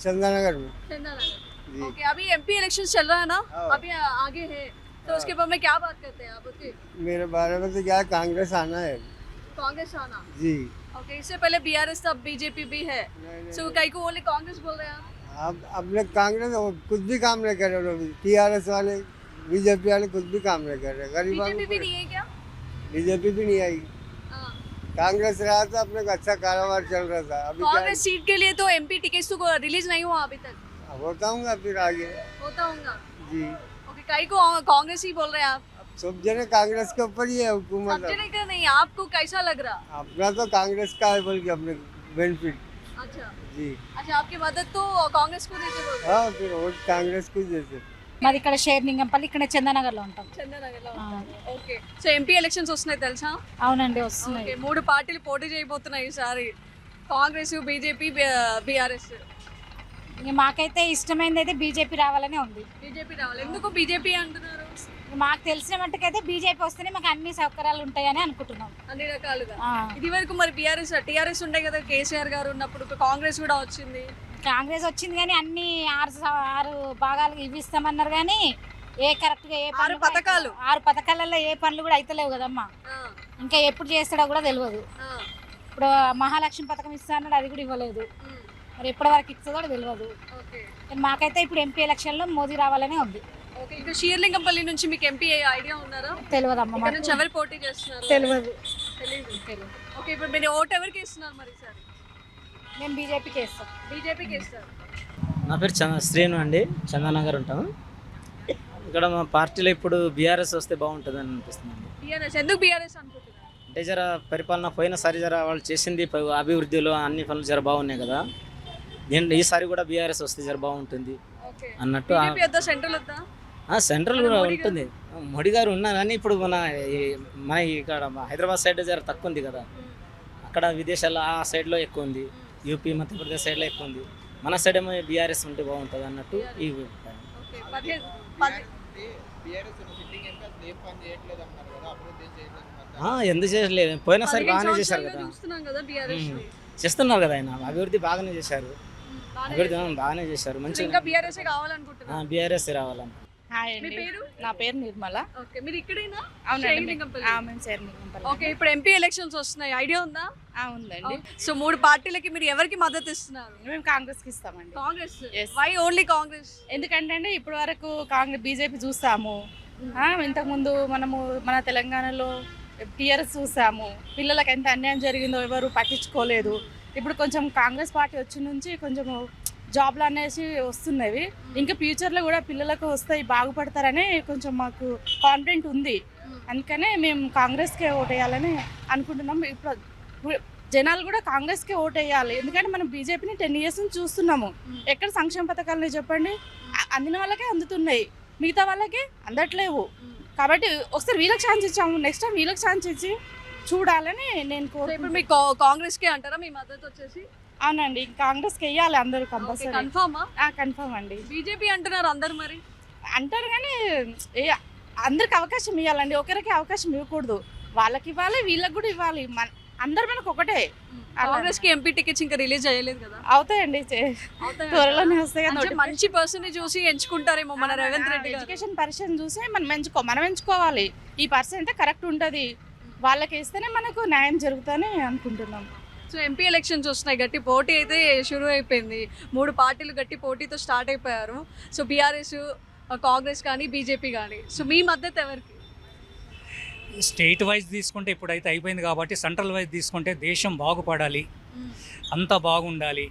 चंदानगर में। चंदानगर। जी। ओके, अभी एमपी इलेक्शन चल रहा है ना, हाँ। अभी आगे है तो उसके बारे में क्या बात करते हैं आप? ओके, मेरे बारे में तो क्या कांग्रेस आना है कांग्रेस आना। जी। ओके, इससे पहले बीआरएस था, बीजेपी भी है, सो कई को ओनली कांग्रेस बोल रहे हैं आप? अब अपने कांग्रेस कुछ भी काम नहीं कर रहे, टीआरएस वाले बीजेपी वाले कुछ भी काम नहीं कर रहे, गरीबों बीजेपी भी नहीं है क्या? बीजेपी भी नहीं आई, हाँ। कांग्रेस रहा था, अपने का अच्छा कारोबार चल रहा था। अभी क्या कांग्रेस सीट के लिए तो एमपी टिकट तो रिलीज नहीं हुआ अभी तक, होता हूँ फिर आगे। होता होगा। जी। ओके, कई को कांग्रेस ही बोल रहे हैं आप? सब जने कांग्रेस के ऊपर ही है सब हुकूमत। जने का नहीं, आपको कैसा लग रहा? अपना तो कांग्रेस का है बल्कि अपने बेनिफिट। अच्छा जी। अच्छा, आपकी मदद तो कांग्रेस को देते बोल रहे हैं? हाँ, फिर वोट कांग्रेस को जैसे। మాది ఇక్కడ షేర్లింగంపల్లి, ఇక్కడ చందనగర్లో ఉంటాం. చందనగర్లో ఉంటారు. ఓకే, సో ఎంపీ ఎలక్షన్స్ వస్తున్నాయి తెలుసా? అవునండి, వస్తున్నాయి. ఓకే, 3 పార్టీలు పోటీ చేయబోతున్నాయి ఈసారి, కాంగ్రెస్, బీజేపీ, బీఆర్ఎస్. ఇంక మాకైతే ఇష్టమైనది అయితే బీజేపీ రావాలనే ఉంది. బీజేపీ రావాలి. ఎందుకు బీజేపీ అంటున్నారు? మాకు తెలిసిన మట్టుకైతే బీజేపీ వస్తేనే మాకు అన్ని సౌకర్యాలు ఉంటాయని అనుకుంటున్నాం. అన్ని రకాలుగా. ఆ. ఇది వరకు మరి టీఆర్ఎస్ ఉండే కదా, కేసీఆర్ గారు ఉన్నప్పుడు. ఇప్పుడు కాంగ్రెస్ కూడా వచ్చింది. కాంగ్రెస్ వచ్చింది కానీ అన్ని 6 భాగాలు ఇవి ఇస్తామన్నారు కానీ ఏ కరెక్ట్గా ఏ 6 పథకాలు. 6 పథకాలలో ఏ పనులు కూడా అయితలేవు కదమ్మా. ఆ, ఇంకా ఎప్పుడు చేస్తాడో కూడా తెలియదు. ఆ, ఇప్పుడు మహాలక్ష్మి పథకం ఇస్తా అన్నాడు, అది కూడా ఇవ్వలేదు. ఉమ్, మరి ఎప్పటి వరకు ఇస్తుందో కూడా తెలియదు. ఓకే. కానీ మాకైతే ఇప్పుడు ఎంపీ ఎలక్షన్లో మోదీ రావాలనే ఉంది. ఓకే, ఇంకా షీర్లింగంపల్లి నుంచి మీకు ఎంపీ ఐడియా ఉన్నారా? తెలియదమ్మా, ఇక్కడ నుంచి ఎవరు పోటీ చేస్తున్నారు? తెలియదు. తెలియదు. ఓకే, ఇప్పుడు మీరు ఓటు ఎవరికి ఇస్తున్నారు మరి ఈసారి? మేము బీజేపీకి ఇస్తాం. బీజేపీకి ఇస్తారు. నా పేరు శ్రీను అండి, చందానగర్ ఉంటాము. ఇక్కడ మా పార్టీలో ఇప్పుడు బీఆర్ఎస్ వస్తే బాగుంటుందని అనిపిస్తుంది. బీఆర్ఎస్ ఎందుకు బీఆర్ఎస్ అనుకుంటున్నారు? అంటే జర పరిపాలన పోయినసారి జర వాళ్ళు చేసింది అభివృద్ధిలో అన్ని పనులు జర బాగున్నాయి కదా, ఈసారి కూడా బీఆర్ఎస్ వస్తే జర బాగుంటుంది ఓకే. అన్నట్టు. బీజేపీ వద్దా, సెంట్రల్ వద్దా? సెంట్రల్ కూడా ఉంటుంది, మోడీ గారు ఉన్నారు కానీ ఇప్పుడు మన ఇక్కడ హైదరాబాద్ సైడ్ జర తక్కువ ఉంది కదా, అక్కడ విదేశాల్లో ఆ సైడ్లో ఎక్కువ ఉంది, యూపీ మధ్యప్రదేశ్ సైడ్లో ఎక్కువ ఉంది. మన సైడ్ ఏమో బీఆర్ఎస్ ఉంటే బాగుంటుంది అన్నట్టు ఈ అభిప్రాయం. ఓకే, ఎందుకు చేయలేదు, పోయినసారి బాగానే చేశారు కదా. చూస్తున్నాం కదా బీఆర్ఎస్. చేస్తున్నారు కదా ఆయన, అభివృద్ధి బాగానే చేశారు, అభివృద్ధి బాగానే చేశారు, ఇంకా మంచిగా బీఆర్ఎస్ కావాలనుకుంటున్నాను. బీఆర్ఎస్ రావాలని. హాయ్ మీ అండి, పేరు? నా పేరు నిర్మల. ఓకే, మీరు ఇక్కడేనా? అవునండి, షేర్లింగంపల్లి. మేము షేర్లింగంపల్లి. ఓకే, ఇప్పుడు ఎంపీ ఎలక్షన్స్ వస్తున్నాయి, ఐడియా ఉందా? ఉందండి. సో 3 పార్టీలకి మీరు ఎవరికి మద్దతు ఇస్తున్నారు? మేము కాంగ్రెస్కి ఇస్తామండి. Congress. Yes. Why only Congress? ఎందుకంటే అండి ఇప్పటి వరకు కాంగ్రెస్ బీజేపీ చూస్తాము, ఇంతకుముందు మనము మన తెలంగాణలో టీఆర్ఎస్ చూసాము, పిల్లలకు ఎంత అన్యాయం జరిగిందో ఎవరు పట్టించుకోలేదు. ఇప్పుడు కొంచెం కాంగ్రెస్ పార్టీ వచ్చిన నుంచి కొంచెం జాబ్లు అనేసి వస్తున్నవి, ఇంకా ఫ్యూచర్లో కూడా పిల్లలకు వస్తాయి, బాగుపడతారని కొంచెం మాకు కాన్ఫిడెంట్ ఉంది. అందుకనే మేము కాంగ్రెస్కే ఓటేయాలని అనుకుంటున్నాము. ఇప్పుడు జనాలు కూడా కాంగ్రెస్కే ఓటేయాలి, ఎందుకంటే మనం బీజేపీని 10 years నుంచి చూస్తున్నాము. ఎక్కడ సంక్షేమ పథకాలని చెప్పండి, అందిన వాళ్ళకే అందుతున్నాయి, మిగతా వాళ్ళకి అందట్లేవు. కాబట్టి ఒకసారి వీళ్ళకి ఛాన్స్ ఇచ్చాము, నెక్స్ట్ టైం వీళ్ళకి ఛాన్స్ ఇచ్చి చూడాలని నేను ఇప్పుడు మీకు కాంగ్రెస్కే అంటారా మీ మద్దతు వచ్చేసి? అవునండి, కాంగ్రెస్కి వెయ్యాలి అందరూ కంపల్సరీ. కన్ఫర్మా? కన్ఫర్మ్ అండి. బీజేపీ అంటున్నారు అందరు, మరి అంటారు కానీ అందరికి అవకాశం ఇవ్వాలండి, ఒకరికి అవకాశం ఇవ్వకూడదు. వాళ్ళకి ఇవ్వాలి, వీళ్ళకి కూడా ఇవ్వాలి, అందరు మనకు ఒకటే. కాంగ్రెస్ కి ఎంపీ టికెట్స్ ఇంకా రిలీజ్ చేయలేదు కదా? అవుతాయండి, త్వరలోనే వస్తాయి కదా. మంచి పర్సన్ చూసి ఎంచుకుంటారేమో మన రేవంత్ రెడ్డి గారు. ఎడ్యుకేషన్ పర్సన్ చూసి మనం ఎంచుకోవాలి, ఈ పర్సన్ అయితే కరెక్ట్ ఉంటుంది, వాళ్ళకి ఇస్తేనే మనకు న్యాయం జరుగుతుందని అనుకుంటున్నాం. సో ఎంపీ ఎలక్షన్స్ వస్తున్నాయి, గట్టి పోటీ అయితే షురూ అయిపోయింది. 3 పార్టీలు గట్టి పోటీతో స్టార్ట్ అయిపోయారు. సో బీఆర్ఎస్, కాంగ్రెస్ కానీ బీజేపీ కానీ. సో మీ మద్దతు ఎవరికి? స్టేట్ వైజ్ తీసుకుంటే ఇప్పుడైతే అయిపోయింది కాబట్టి సెంట్రల్ వైజ్ తీసుకుంటే దేశం బాగుపడాలి, అంతా బాగుండాలి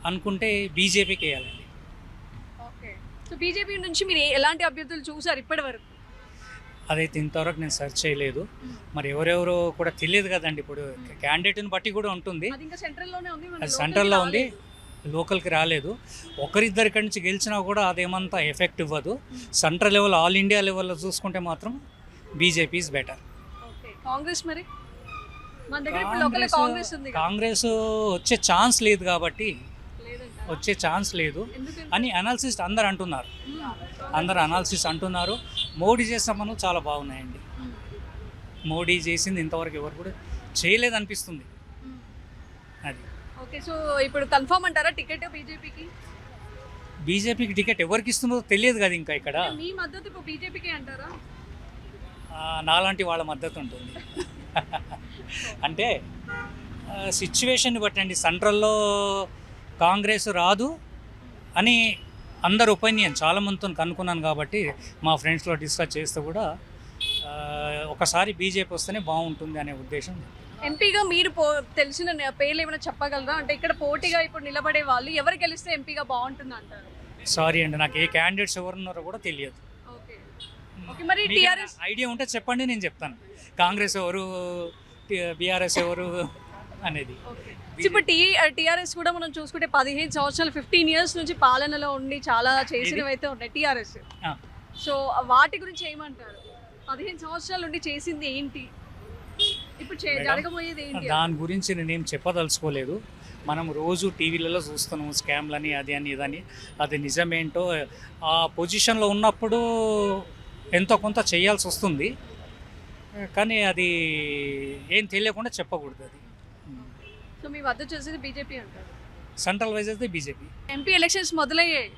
అనుకుంటే బీజేపీకి వేయాలండి. ఓకే, సో బీజేపీ నుంచి మీరు ఎలాంటి అభ్యర్థులు చూసారు ఇప్పటి వరకు? అదైతే ఇంతవరకు నేను సెర్చ్ చేయలేదు. మరి ఎవరెవరో కూడా తెలియదు కదండి. ఇప్పుడు క్యాండిడేట్ని బట్టి కూడా ఉంటుంది. అది ఇంకా సెంట్రల్లోనే ఉంది, అది సెంట్రల్లో ఉంది, లోకల్కి రాలేదు. ఒకరిద్దరి నుంచి గెలిచినా కూడా అదేమంతా ఎఫెక్ట్ ఇవ్వదు. సెంట్రల్ లెవెల్, ఆల్ ఇండియా లెవెల్లో చూసుకుంటే మాత్రం BJP is better. Okay, Congress మరి మన దగ్గర ఇప్పుడు లోకల్ కాంగ్రెస్ ఉంది కదా. కాంగ్రెస్ వచ్చే ఛాన్స్ లేదు కాబట్టి, లేదంటారా? వచ్చే ఛాన్స్ లేదు ఎందుకు? అని అనాలిసిస్ అందరు అంటున్నారు. అందరు అనాలిసిస్ అంటున్నారు. మోడీ చేసిన పనులు చాలా బాగున్నాయండి. మోడీ చేసింది ఇంతవరకు ఎవరు కూడా చేయలేదనిపిస్తుంది. అది ఓకే, సో ఇప్పుడు కన్ఫర్మ్ అంటారా టికెట్ బీజేపీకి? బీజేపీకి టికెట్ ఎవరికి ఇస్తుందో తెలియదు కదా ఇంకా ఇక్కడ. మీ మద్దతు ఇప్పుడు బీజేపీకి అంటారా? నాలాంటి వాళ్ళ మద్దతు ఉంటుంది. అంటే సిచ్యువేషన్ బట్టండి. సెంట్రల్లో కాంగ్రెస్ రాదు అని అందరు ఒపీనియన్ చాలామందితో కనుక్కున్నాను కాబట్టి మా ఫ్రెండ్స్లో డిస్కస్ చేస్తే కూడా ఒకసారి బీజేపీ వస్తేనే బాగుంటుంది అనే ఉద్దేశం. ఎంపీగా మీరు తెలిసిన పేర్లు ఏమైనా చెప్పగలరా? అంటే ఇక్కడ పోటీగా ఇప్పుడు నిలబడే వాళ్ళు ఎవరు గెలిస్తే ఎంపీగా బాగుంటుంది అంటారు? సారీ అండి, నాకు ఏ క్యాండిడేట్స్ ఎవరున్నారో కూడా తెలియదు. ఓకే, మరి టీఆర్ఎస్ ఐడియా ఉంటే చెప్పండి, నేను చెప్తాను. కాంగ్రెస్ ఎవరు, బీఆర్ఎస్ ఎవరు అనేది. ఇప్పుడు టీఆర్ఎస్ కూడా మనం చూసుకుంటే 15 సంవత్సరాలు 15 years నుంచి పాలనలో ఉండి చాలా చేసినవి అయితే ఉన్నాయి టీఆర్ఎస్. సో వాటి గురించి ఏమంటారు? 15 సంవత్సరాల నుండి చేసింది ఏంటి, ఇప్పుడు జరగబోయేది ఏంటి? దాని గురించి నేనేం చెప్పదలుచుకోలేదు. మనం రోజు టీవీలలో చూస్తున్నాం స్కామ్లని, అది అని ఇదని. అది నిజమేంటో ఆ పొజిషన్లో ఉన్నప్పుడు ఎంతో కొంత చేయాల్సి వస్తుంది, కానీ అది ఏం తెలియకుండా చెప్పకూడదు. అది సో మీ వద్ద చూసేది బీజేపీ అంటారు? సెంట్రల్ వైజ్ అయితే బీజేపీ. ఎంపీ ఎలక్షన్స్ మొదలయ్యాయి.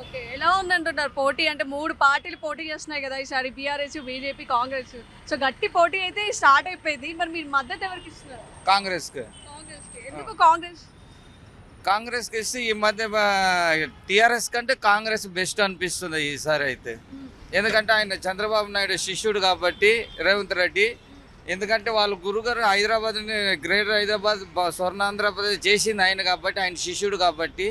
ఓకే, ఎలా ఉందంటున్నారు పోటీ? అంటే 3 పార్టీలు పోటీ చేస్తున్నాయి కదా ఈసారి, బీఆర్ఎస్, బీజేపీ, కాంగ్రెస్. సో గట్టి పోటీ అయితే స్టార్ట్ అయిపోయింది. మరి మీరు మద్దతు ఎవరికి ఇస్తున్నారు? కాంగ్రెస్కి. ఎందుకు కాంగ్రెస్? కాంగ్రెస్కి ఇస్తే ఈ మధ్య టీఆర్ఎస్ కంటే కాంగ్రెస్ బెస్ట్ అనిపిస్తుంది ఈసారి అయితే. ఎందుకంటే ఆయన చంద్రబాబు నాయుడు శిష్యుడు కాబట్టి రేవంత్ రెడ్డి. ఎందుకంటే వాళ్ళ గురుగారు హైదరాబాద్ని గ్రేటర్ హైదరాబాద్ స్వర్ణాంధ్రప్రదేశ్ చేసింది ఆయన కాబట్టి, ఆయన శిష్యుడు కాబట్టి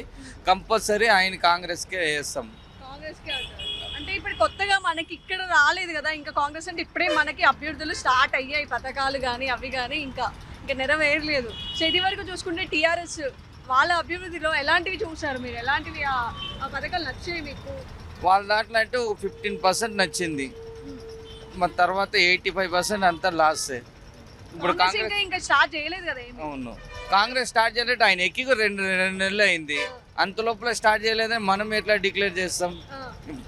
కంపల్సరీ ఆయన కాంగ్రెస్కే వేస్తాం. కాంగ్రెస్కే అంటారు. అంటే ఇప్పుడు కొత్తగా మనకి ఇక్కడ రాలేదు కదా ఇంకా కాంగ్రెస్. అంటే ఇప్పుడే మనకి అభ్యర్థులు స్టార్ట్ అయ్యాయి, పథకాలు కానీ అవి కానీ ఇంకా నెరవేరలేదు. సో ఇది వరకు చూసుకుంటే టీఆర్ఎస్ వాళ్ళ అభివృద్ధిలో ఎలాంటివి చూసారు మీరు? ఎలాంటివి ఆ పథకాలు నచ్చాయి మీకు? వాళ్ళ దాంట్లో అంటే 15% నచ్చింది, మరి తర్వాత 85% అంతా లాస్. ఇప్పుడు కాంగ్రెస్ ఇంకా స్టార్ట్ చేయలేదు కదా. అవును, కాంగ్రెస్ స్టార్ట్ చేయలేదు. ఆయన ఎక్కి 2 నెలలు అయింది, అంత లోపల స్టార్ట్ చేయలేదని మనం ఎట్లా డిక్లేర్ చేస్తాం?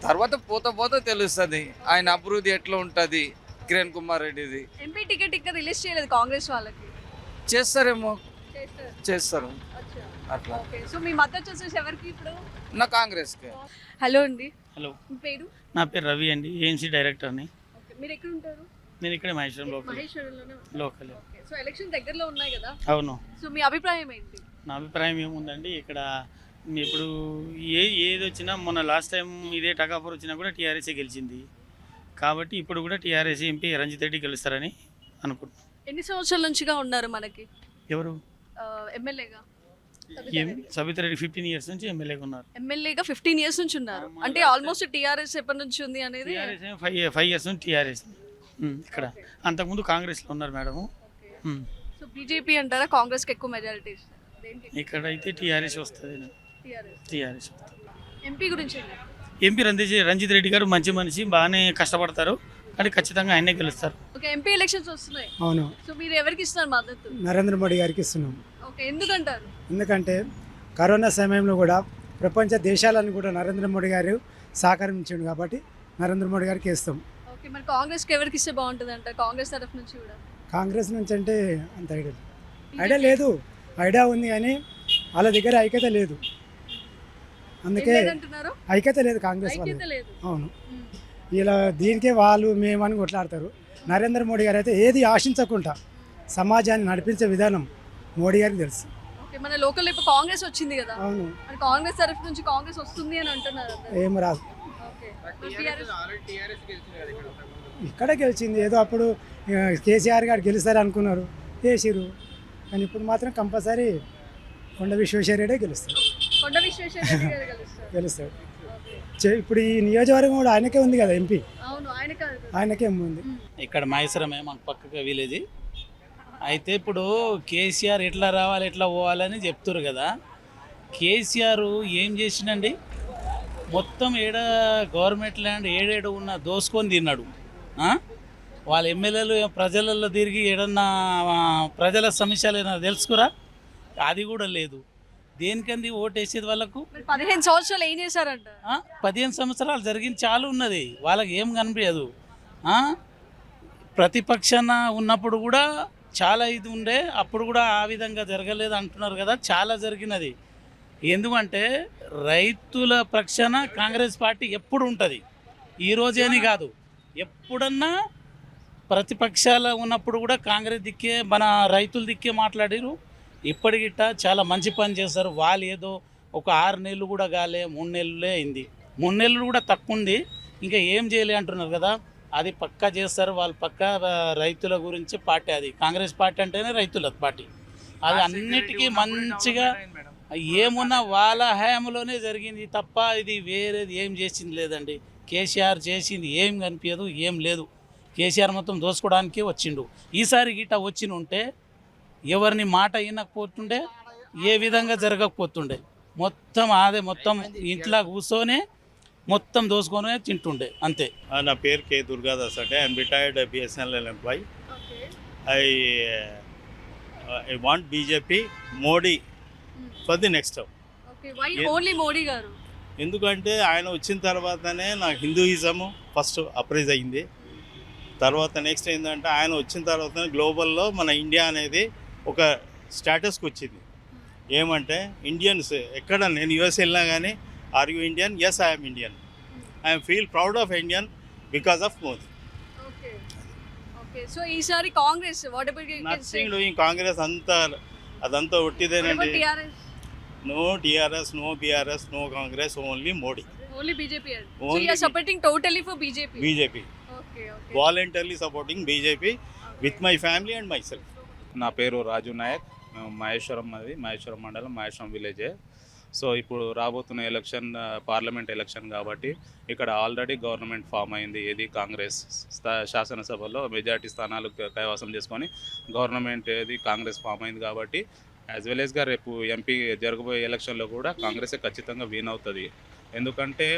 తర్వాత పోతా తెలుస్తుంది ఆయన అభివృద్ధి ఎట్లా ఉంటుంది. కిరణ్ కుమార్ రెడ్డిది ఎంపీ టికెట్ ఇంకా రిలీజ్ చేయలేదు కాంగ్రెస్ వాళ్ళకి. చేస్తారేమో, చేస్తారు అట్లా. సో మీ మద్దతు వచ్చేసి ఎవరికి ఇప్పుడు? నా కాంగ్రెస్కి. హలో అండి. హలో, మీ పేరు? నా పేరు రవి అండి, ఏఎంసీ డైరెక్టర్ని. మీరు ఎక్కడ ఉంటారు? నేను ఇక్కడే మహేశ్వరం లోకల్. సో ఎలక్షన్ దగ్గరలో ఉన్నాయి కదా. అవును. సో మీ అభిప్రాయం ఏంటి? నా అభిప్రాయం ఏముందండి, ఇక్కడ ఇప్పుడు ఏది వచ్చినా, మొన్న లాస్ట్ టైం ఇదే టకాపూర్ వచ్చినా కూడా టీఆర్ఎస్ఏ గెలిచింది కాబట్టి ఇప్పుడు కూడా టీఆర్ఎస్ ఎంపీ రంజిత్ రెడ్డి గెలుస్తారని అనుకుంటున్నాను. ఎన్ని సంవత్సరాల నుంచిగా ఉన్నారు మనకి ఎవరు ఎమ్మెల్యేగా? సబితా రెడ్డి 15 years నుంచి ఎమ్మెల్యేగా ఉన్నారు. ఎమ్మెల్యేగా 15 years నుంచి ఉన్నారు. అంటే ఆల్మోస్ట్ టీఆర్ఎస్ ఎప్పటి నుంచి ఉంది అనేది? 5 years నుంచి టీఆర్ఎస్ ఇక్కడ. అంతకుముందు కాంగ్రెస్లో ఉన్నారు మేడము. సో బీజేపీ అంటారా? కాంగ్రెస్కి ఎక్కువ మెజారిటీ ఇక్కడ అయితే టీఆర్ఎస్ వస్తుంది. టీఆర్ఎస్ ఎంపీ గురించి? ఎంపీ రంజిత్ రెడ్డి గారు మంచి మనిషి, బాగానే కష్టపడతారు, కానీ ఖచ్చితంగా ఆయనే గెలుస్తారు. ఓకే, ఎంపీ ఎలక్షన్స్ వస్తున్నాయి. అవును. సో మీరు ఎవరికి ఇస్తున్నారు మద్దతు? నరేంద్ర మోడీ గారికి ఇస్తున్నాం. ఓకే, ఎందుకంటారు? ఎందుకంటే కరోనా సమయంలో కూడా ప్రపంచ దేశాలను కూడా నరేంద్ర మోడీ గారు సహకరించాడు కాబట్టి నరేంద్ర మోడీ గారికి ఇస్తాం. ఓకే, మరి కాంగ్రెస్కి ఎవరికి ఇస్తే బాగుంటుంది అంట? కాంగ్రెస్ తరఫు నుంచి కూడా. కాంగ్రెస్ నుంచి అంటే అంత ఐడియా లేదు. ఐడియా ఉంది కానీ వాళ్ళ దగ్గర ఐక్యత లేదు, అందుకే ఐక్యత లేదు కాంగ్రెస్ వాళ్ళు. అవును, ఇలా దీనికే వాళ్ళు మేమని కొట్లాడతారు. నరేంద్ర మోడీ గారు అయితే ఏది ఆశించకుండా సమాజాన్ని నడిపించే విధానం మోడీ గారికి తెలుసు. ఓకే, మన లోకల్ ఇప్పుడు కాంగ్రెస్ వచ్చింది కదా. అవును, మరి కాంగ్రెస్ తరఫు నుంచి కాంగ్రెస్ వస్తుంది అని అంటున్నారు. ఏం రాదు. ఓకే, ఇక్కడ గెలిచింది ఏదో అప్పుడు కేసీఆర్ గారు గెలుస్తారు అనుకున్నారు, చేసిరు. కానీ ఇప్పుడు మాత్రం కంపల్సరీ కొండ విశ్వేశ్వరరెడ్డి గెలుస్తారు. కొండ విశ్వేశ్వరరెడ్డి గారు గెలుస్తారు. ఇప్పుడు ఈ నియోజకవర్గం కూడా ఆయనకే ఉంది కదా ఎంపీ, అవును ఆయన కాదు. ఆయనకే ఉంది. ఇక్కడ మహేశ్వరమే మాకు పక్కగా విలేజ్. అయితే ఇప్పుడు కేసీఆర్ ఎట్లా రావాలి ఎట్లా పోవాలని చెప్తున్నారు కదా. కేసీఆర్ ఏం చేసిండండి, మొత్తం గవర్నమెంట్ ల్యాండ్ ఏడేడు ఉన్న దోసుకొని తిన్నాడు. వాళ్ళ ఎమ్మెల్యేలు ప్రజలలో తిరిగి ఏడన్నా ప్రజల సమస్యలు ఏదైనా తెలుసుకురా, అది కూడా లేదు. దేనికంది ఓటేసేది వాళ్ళకు? 15 సంవత్సరాలు ఏం చేశారంట? 15 సంవత్సరాలు జరిగింది చాలు ఉన్నది, వాళ్ళకి ఏం కనిపించదు. ప్రతిపక్షాన ఉన్నప్పుడు కూడా చాలా ఇది ఉండే, అప్పుడు కూడా ఆ విధంగా జరగలేదు అంటున్నారు కదా. చాలా జరిగినది. ఎందుకంటే రైతుల పక్షాన కాంగ్రెస్ పార్టీ ఎప్పుడు ఉంటుంది, ఈరోజేని కాదు, ఎప్పుడన్నా ప్రతిపక్షాలు ఉన్నప్పుడు కూడా కాంగ్రెస్ దిక్కే మన రైతుల దిక్కే మాట్లాడారు. ఇప్పటికిట్ట చాలా మంచి పని చేస్తారు. వాళ్ళు ఏదో ఒక 6 నెలలు కూడా కాలే, 3 నెలలే అయింది. 3 నెలలు కూడా తక్కువ ఉంది, ఇంకా ఏం చేయలే అంటున్నారు కదా. అది పక్కా చేస్తారు వాళ్ళు, పక్కా రైతుల గురించి పార్టీ. అది కాంగ్రెస్ పార్టీ అంటేనే రైతుల పార్టీ. అది అన్నిటికీ మంచిగా ఏమున్నా వాళ్ళ హయాంలోనే జరిగింది తప్ప ఇది వేరేది ఏం చేసింది లేదండి. కేసీఆర్ చేసింది ఏం కనిపించదు, ఏం లేదు. కేసీఆర్ మొత్తం దోసుకోవడానికి వచ్చిండు. ఈసారి గిట్ట వచ్చిన ఉంటే ఎవరిని మాట వినకపోతుండే, ఏ విధంగా జరగకపోతుండే. మొత్తం అదే మొత్తం ఇంట్లో కూర్చొని మొత్తం దోసుకొని తింటుండే అంతే. నా పేరు కే దుర్గాదాస్ అంటే I'm retired BSNL employee. I want BJP Modi for the next term. Only Modi గారు ఎందుకంటే ఆయన వచ్చిన తర్వాతనే నాకు హిందూయిజము ఫస్ట్ అప్రైజ్ అయింది. తర్వాత నెక్స్ట్ ఏంటంటే ఆయన వచ్చిన తర్వాత గ్లోబల్లో మన ఇండియా అనేది ఒక స్టేటస్కి వచ్చింది. ఏమంటే ఇండియన్స్ ఎక్కడ నేను యూఎస్ వెళ్ళినా కానీ are you Indian? Yes I'm Indian. I'm feel proud of Indian because of Modi. So ఈసారి కాంగ్రెస్ నథింగ్ డూయింగ్. కాంగ్రెస్ అదంతా ఒట్టిదేనండి. No TRS, no BRS, no Congress, only Modi. Only BJP. So you are supporting totally for BJP? BJP, voluntarily supporting BJP with my family and myself. నా పేరు రాజు నాయక్, మహేశ్వరం, అది మహేశ్వరం మండలం, మహేశ్వరం విలేజే. So ఇప్పుడు రాబోతున్న ఎలక్షన్ పార్లమెంట్ ఎలక్షన్ కాబట్టి ఇక్కడ ఆల్రెడీ గవర్నమెంట్ ఫామ్ అయింది. ఏది కాంగ్రెస్ శాసనసభలో మెజార్టీ స్థానాలు కైవసం చేసుకొని గవర్నమెంట్ ఏది కాంగ్రెస్ ఫామ్ అయింది కాబట్టి యాజ్ వెల్ యాజ్గా రేపు ఎంపీ జరగబోయే ఎలక్షన్లో కూడా కాంగ్రెసే ఖచ్చితంగా విన్ అవుతుంది. ఎందుకంటే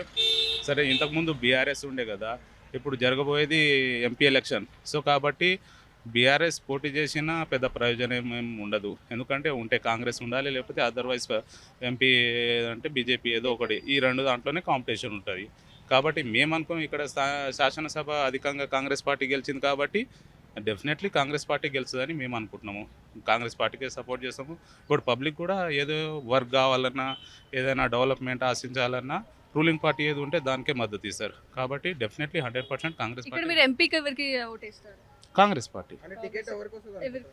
సరే ఇంతకుముందు బీఆర్ఎస్ ఉండే కదా, ఇప్పుడు జరగబోయేది ఎంపీ ఎలక్షన్. సో కాబట్టి బీఆర్ఎస్ పోటీ చేసినా పెద్ద ప్రయోజనం ఏం ఉండదు. ఎందుకంటే ఉంటే కాంగ్రెస్ ఉండాలి, లేకపోతే అదర్వైజ్ ఎంపీ అంటే బీజేపీ ఏదో ఒకటి, ఈ రెండు దాంట్లోనే కాంపిటీషన్ ఉంటుంది. కాబట్టి మేము అనుకున్నాం ఇక్కడ శాసనసభ అధికంగా కాంగ్రెస్ పార్టీ గెలిచింది కాబట్టి డెఫినెట్లీ కాంగ్రెస్ పార్టీ గెలుస్తుందని మేము అనుకుంటున్నాము. కాంగ్రెస్ పార్టీకే సపోర్ట్ చేస్తాము. ఇప్పుడు పబ్లిక్ కూడా ఏదో వర్క్ కావాలన్నా, ఏదైనా డెవలప్మెంట్ ఆశించాలన్నా రూలింగ్ పార్టీ ఏది ఉంటే దానికే మద్దతు ఇస్తారు. కాబట్టి డెఫినెట్లీ 100% కాంగ్రెస్ పార్టీ. మీరు ఎంపీకి ఎవరికి ఓటేస్తారు? కాంగ్రెస్ పార్టీ. ఎవరికి?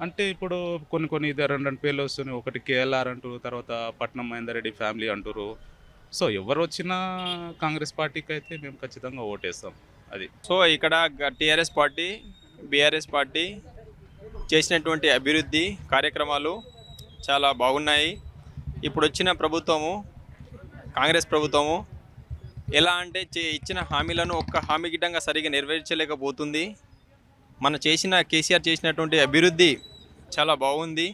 అంటే ఇప్పుడు కొన్ని ఇదే 2 పేర్లు వస్తున్నాయి. ఒకటి కేఎల్ఆర్ అంటారు, తర్వాత పట్నం మహేందర్ రెడ్డి ఫ్యామిలీ అంటారు. సో ఎవరు వచ్చినా కాంగ్రెస్ పార్టీకి అయితే మేము ఖచ్చితంగా ఓటేస్తాం. అది. సో ఇక్కడ టీఆర్ఎస్ పార్టీ, బీఆర్ఎస్ పార్టీ చేసినటువంటి అభివృద్ధి కార్యక్రమాలు చాలా బాగున్నాయి. ఇప్పుడు వచ్చిన ప్రభుత్వము, కాంగ్రెస్ ప్రభుత్వము ఎలా అంటే ఇచ్చిన హామీలను ఒక్క హామీ గిట్టంగా సరిగా నెరవేర్చలేకపోతుంది. కేసీఆర్ చేసినటువంటి అభివృద్ధి చాలా బాగుంది.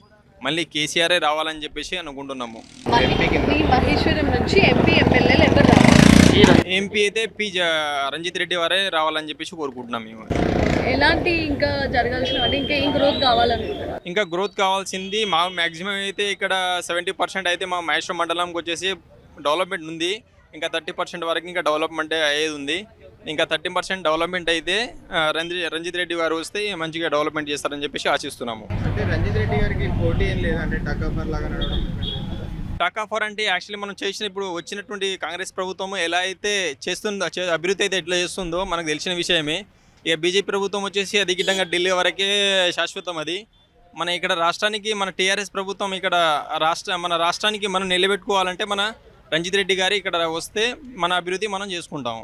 మళ్ళీ కేసీఆరే రావాలని చెప్పేసి అనుకుంటున్నాము. మహేశ్వరం నుంచి ఎంపీ ఎమ్మెల్యేలు ఎవరు రావాలి? ఎంపీ అయితే రంజిత్ రెడ్డి వారే రావాలని చెప్పేసి కోరుకుంటున్నాం మేము. ఎలాంటి ఇంకా జరగాల్సిన అంటే ఇంకా ఏం గ్రోత్ కావాలనుకుంటున్నారు? ఇంకా గ్రోత్ కావాల్సింది మ్యాక్సిమం అయితే ఇక్కడ 70% అయితే మా మహేశ్వరం మండలంకి వచ్చేసి డెవలప్మెంట్ ఉంది. ఇంకా 30% వరకు ఇంకా డెవలప్మెంట్ అయ్యేది ఉంది. ఇంకా 30% డెవలప్మెంట్ అయితే రంజిత్ రెడ్డి గారు వస్తే మంచిగా డెవలప్మెంట్ చేస్తారని చెప్పేసి ఆశిస్తున్నాము. అంటే రంజిత్ రెడ్డి గారికి పోటీ ఏం లేదంటే టకాఫర్ లాగా నడవడం. టకాఫర్ అంటే యాక్చువల్లీ మనం ఇప్పుడు వచ్చినటువంటి కాంగ్రెస్ ప్రభుత్వం ఎలా అయితే చేస్తుందో, అభివృద్ధి అయితే ఎట్లా చేస్తుందో మనకు తెలిసిన విషయమే. ఇక బీజేపీ ప్రభుత్వం వచ్చేసి అది గిట్టంగా ఢిల్లీ వరకే శాశ్వతం. అది మన ఇక్కడ రాష్ట్రానికి, మన టీఆర్ఎస్ ప్రభుత్వం ఇక్కడ మన రాష్ట్రానికి మనం నిలబెట్టుకోవాలంటే మన రంజిత్ రెడ్డి గారు ఇక్కడ వస్తే మన అభివృద్ధి మనం చేసుకుంటాము.